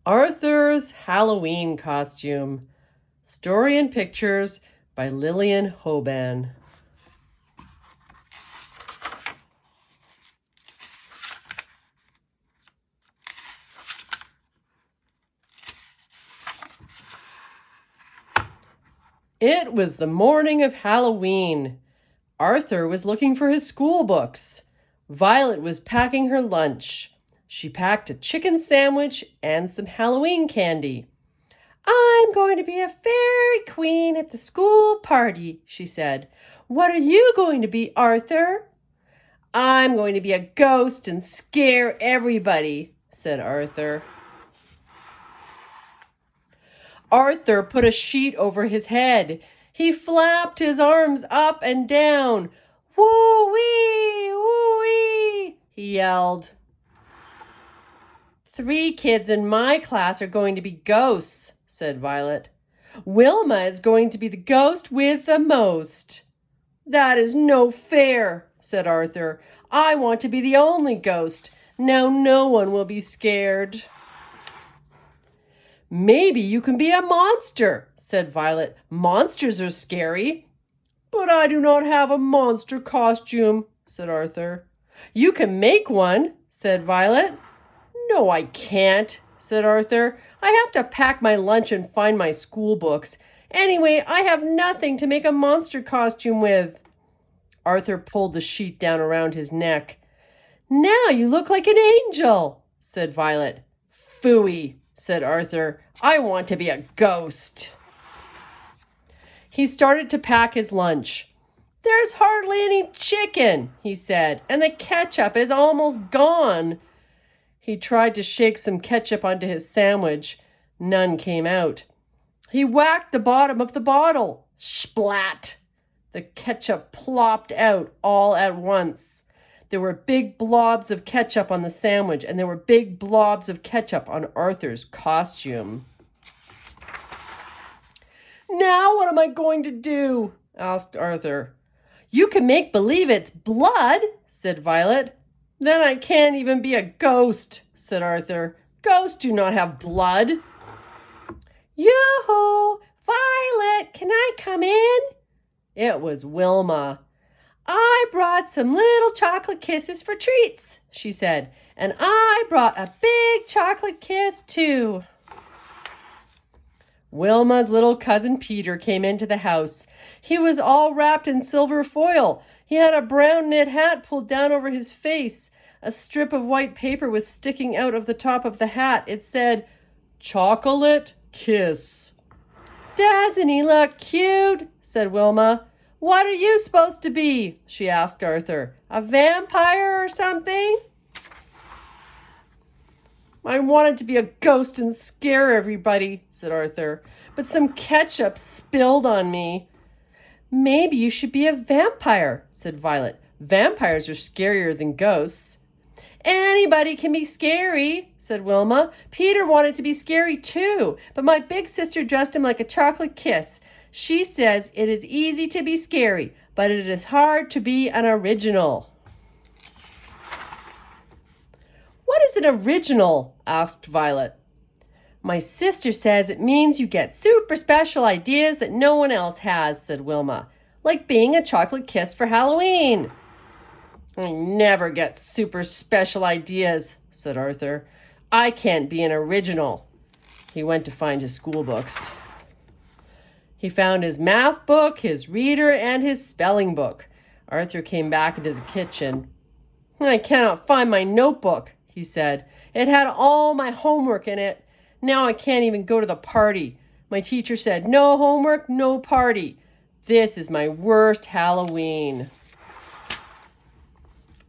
Arthur's Halloween Costume. Story and pictures by Lilian Hoban. It was the morning of Halloween. Arthur was looking for his school books. Violet was packing her lunch. She packed a chicken sandwich and some Halloween candy. "I'm going to be a fairy queen at the school party," she said. "What are you going to be, Arthur?" "I'm going to be a ghost and scare everybody," said Arthur. Arthur put a sheet over his head. He flapped his arms up and down. "Woo-wee! Woo-wee!" he yelled. "3 kids in my class are going to be ghosts," said Violet. "Wilma is going to be the ghost with the most." "That is no fair," said Arthur. "I want to be the only ghost. Now no one will be scared." "Maybe you can be a monster," said Violet. "Monsters are scary." "But I do not have a monster costume," said Arthur. "You can make one," said Violet. "No, I can't," said Arthur. "I have to pack my lunch and find my school books. Anyway, I have nothing to make a monster costume with." Arthur pulled the sheet down around his neck. "Now you look like an angel," said Violet. "Phooey," said Arthur. "I want to be a ghost." He started to pack his lunch. "There's hardly any chicken," he said, "and the ketchup is almost gone." He tried to shake some ketchup onto his sandwich. None came out. He whacked the bottom of the bottle. Splat! The ketchup plopped out all at once. There were big blobs of ketchup on the sandwich, and there were big blobs of ketchup on Arthur's costume. "Now what am I going to do?" asked Arthur. "You can make believe it's blood," said Violet. "Then I can't even be a ghost," said Arthur. "Ghosts do not have blood." "Yoo-hoo! Violet, can I come in?" It was Wilma. "I brought some little chocolate kisses for treats," she said. "And I brought a big chocolate kiss, too." Wilma's little cousin Peter came into the house. He was all wrapped in silver foil. He had a brown knit hat pulled down over his face. A strip of white paper was sticking out of the top of the hat. It said, "Chocolate Kiss." "Doesn't he look cute?" said Wilma. "What are you supposed to be?" she asked Arthur. "A vampire or something?" "I wanted to be a ghost and scare everybody," said Arthur, "but some ketchup spilled on me." "Maybe you should be a vampire," said Violet. "Vampires are scarier than ghosts." "Anybody can be scary," said Wilma. "Peter wanted to be scary too, but my big sister dressed him like a chocolate kiss. She says it is easy to be scary, but it is hard to be an original." "What is an original?" asked Violet. "My sister says it means you get super special ideas that no one else has," said Wilma. "Like being a chocolate kiss for Halloween." "I never get super special ideas," said Arthur. "I can't be an original." He went to find his school books. He found his math book, his reader, and his spelling book. Arthur came back into the kitchen. "I cannot find my notebook," he said. "It had all my homework in it. Now I can't even go to the party. My teacher said, 'No homework, no party.' This is my worst Halloween."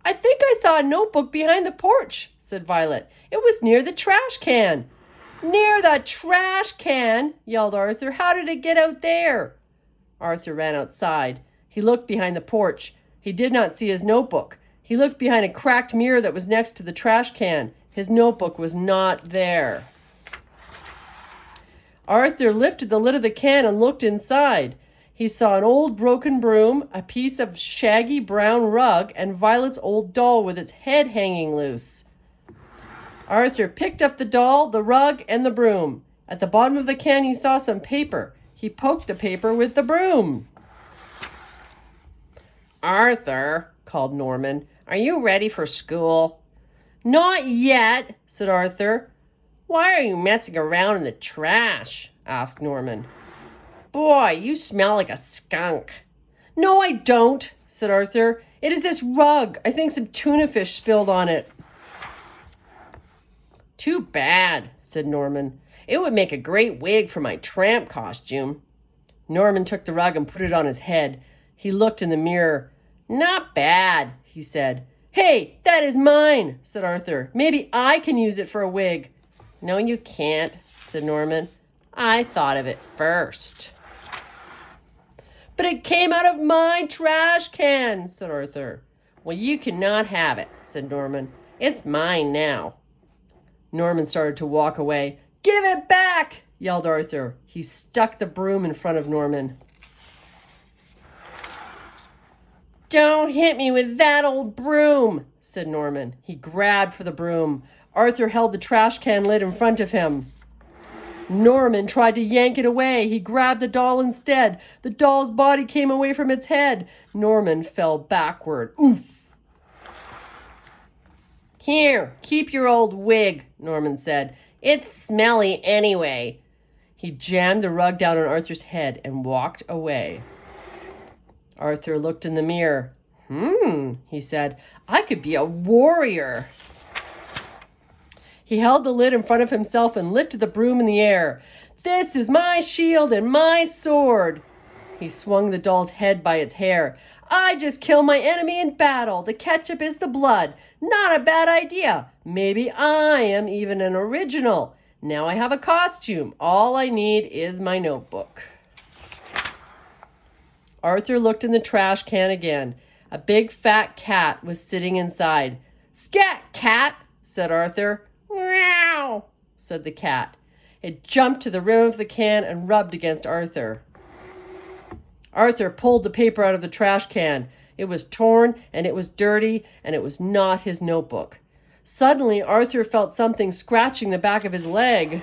"I think I saw a notebook behind the porch," said Violet. "It was near the trash can." "Near the trash can!" yelled Arthur. "How did it get out there?" Arthur ran outside. He looked behind the porch. He did not see his notebook. He looked behind a cracked mirror that was next to the trash can. His notebook was not there. Arthur lifted the lid of the can and looked inside. He saw an old broken broom, a piece of shaggy brown rug, and Violet's old doll with its head hanging loose. Arthur picked up the doll, the rug, and the broom. At the bottom of the can, he saw some paper. He poked the paper with the broom. "Arthur," called Norman, "are you ready for school?" "Not yet," said Arthur. "Why are you messing around in the trash?" asked Norman. "Boy, you smell like a skunk." "No, I don't," said Arthur. "It is this rug. I think some tuna fish spilled on it." "Too bad," said Norman. "It would make a great wig for my tramp costume." Norman took the rug and put it on his head. He looked in the mirror. "Not bad," he said. "Hey, that is mine," said Arthur. "Maybe I can use it for a wig." "No, you can't," said Norman. "I thought of it first." "But it came out of my trash can," said Arthur. "Well, you cannot have it," said Norman. "It's mine now." Norman started to walk away. "Give it back!" yelled Arthur. He stuck the broom in front of Norman. "Don't hit me with that old broom," said Norman. He grabbed for the broom. Arthur held the trash can lid in front of him. Norman tried to yank it away. He grabbed the doll instead. The doll's body came away from its head. Norman fell backward. Oof! "Here, keep your old wig," Norman said. "It's smelly anyway." He jammed the rug down on Arthur's head and walked away. Arthur looked in the mirror. He said, "I could be a warrior." He held the lid in front of himself and lifted the broom in the air. "This is my shield and my sword." He swung the doll's head by its hair. "I just kill my enemy in battle. The ketchup is the blood. Not a bad idea. Maybe I am even an original. Now I have a costume. All I need is my notebook." Arthur looked in the trash can again. A big fat cat was sitting inside. "Scat, cat," said Arthur. "Meow," said the cat. It jumped to the rim of the can and rubbed against Arthur. Arthur pulled the paper out of the trash can. It was torn, and it was dirty, and it was not his notebook. Suddenly, Arthur felt something scratching the back of his leg.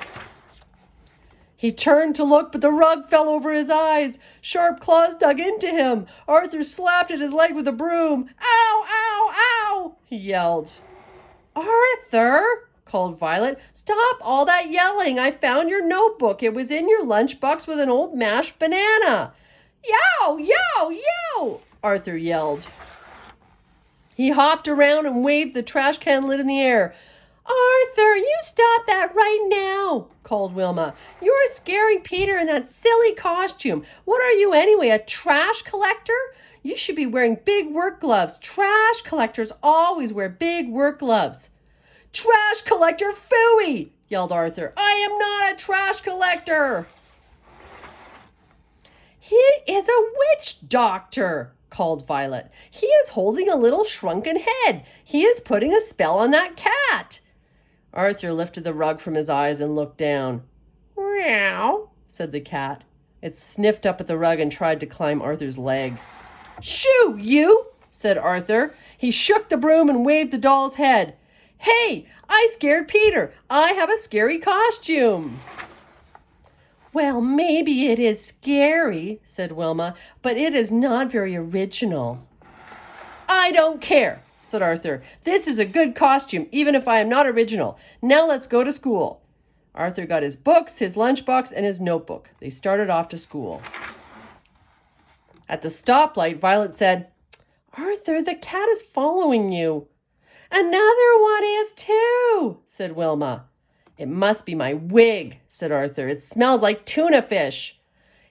He turned to look, but the rug fell over his eyes. Sharp claws dug into him. Arthur slapped at his leg with a broom. "Ow, ow, ow!" he yelled. "Arthur," called Violet, "stop all that yelling. I found your notebook. It was in your lunchbox with an old mashed banana." "Yow, yow, yow!" Arthur yelled. He hopped around and waved the trash can lid in the air. "Arthur, you stop that right now," called Wilma. "You're scaring Peter in that silly costume. What are you anyway, a trash collector? You should be wearing big work gloves. Trash collectors always wear big work gloves." "Trash collector phooey!" yelled Arthur. "I am not a trash collector." "He is a witch doctor," called Violet. "He is holding a little shrunken head. He is putting a spell on that cat." Arthur lifted the rug from his eyes and looked down. "Meow," said the cat. It sniffed up at the rug and tried to climb Arthur's leg. "Shoo, you!" said Arthur. He shook the broom and waved the doll's head. "Hey, I scared Peter. I have a scary costume." "Well, maybe it is scary," said Wilma, "but it is not very original." "I don't care," said Arthur. "This is a good costume, even if I am not original. Now let's go to school." Arthur got his books, his lunchbox, and his notebook. They started off to school. At the stoplight, Violet said, "Arthur, the cat is following you." "Another one is too," said Wilma. "It must be my wig," said Arthur. "It smells like tuna fish."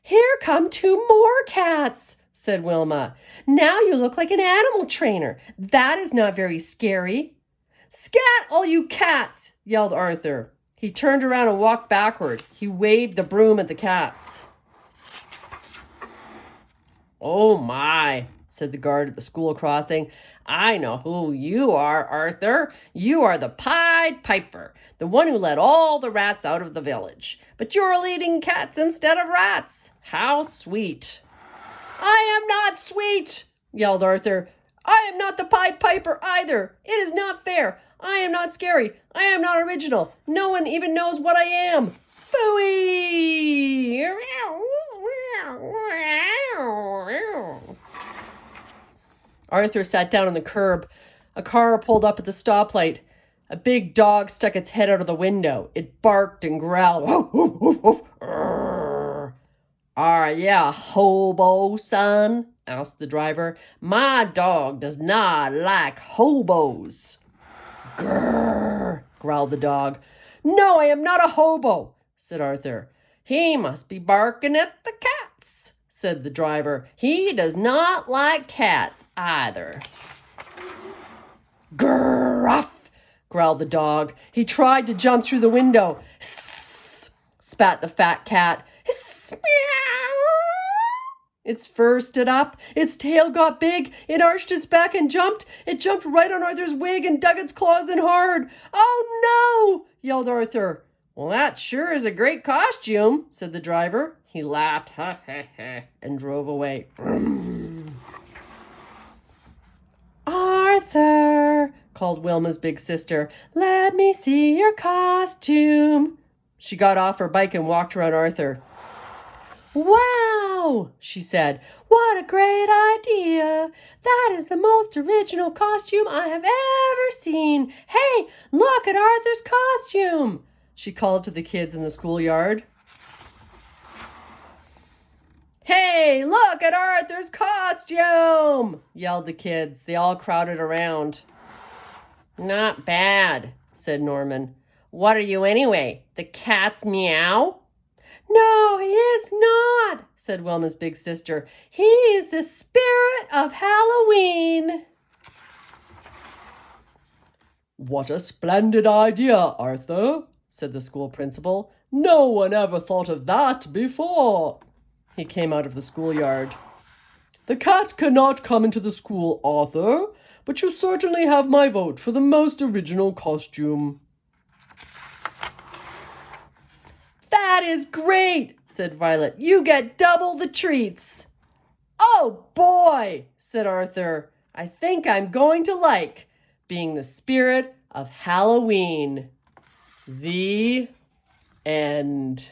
"Here come two more cats," said Wilma. "Now you look like an animal trainer. That is not very scary." "Scat, all you cats!" yelled Arthur. He turned around and walked backward. He waved the broom at the cats. "Oh my," said the guard at the school crossing. "I know who you are, Arthur. You are the Pied Piper, the one who let all the rats out of the village. But you're leading cats instead of rats. How sweet." "I am not sweet," yelled Arthur. "I am not the Pied Piper either. It is not fair. I am not scary. I am not original. No one even knows what I am. Phooey! Arthur sat down on the curb. A car pulled up at the stoplight. A big dog stuck its head out of the window. It barked and growled. Woof, woof, woof, woof. Are ya a hobo, son? Asked the driver. My dog does not like hobos. Grrr, growled the dog. No, I am not a hobo, said Arthur. He must be barking at the cats, said the driver. He does not like cats either. Gruff, growled the dog. He tried to jump through the window. Hiss, spat the fat cat. Hiss, meow. Its fur stood up. Its tail got big. It arched its back and jumped. It jumped right on Arthur's wig and dug its claws in hard. Oh, no, yelled Arthur. Well, that sure is a great costume, said the driver. He laughed, ha, ha, ha, and drove away. Arthur, called Wilma's big sister, let me see your costume. She got off her bike and walked around Arthur. Wow, she said, what a great idea. That is the most original costume I have ever seen. Hey, look at Arthur's costume, she called to the kids in the schoolyard. Hey, look at Arthur's costume, yelled the kids. They all crowded around. Not bad, said Norman. What are you anyway? The cat's meow? No, he is not, said Wilma's big sister. He is the spirit of Halloween. What a splendid idea, Arthur, said the school principal. No one ever thought of that before. He came out of the schoolyard. The cat cannot come into the school, Arthur, but you certainly have my vote for the most original costume. That is great, said Violet. You get double the treats. Oh, boy, said Arthur. I think I'm going to like being the spirit of Halloween. The end.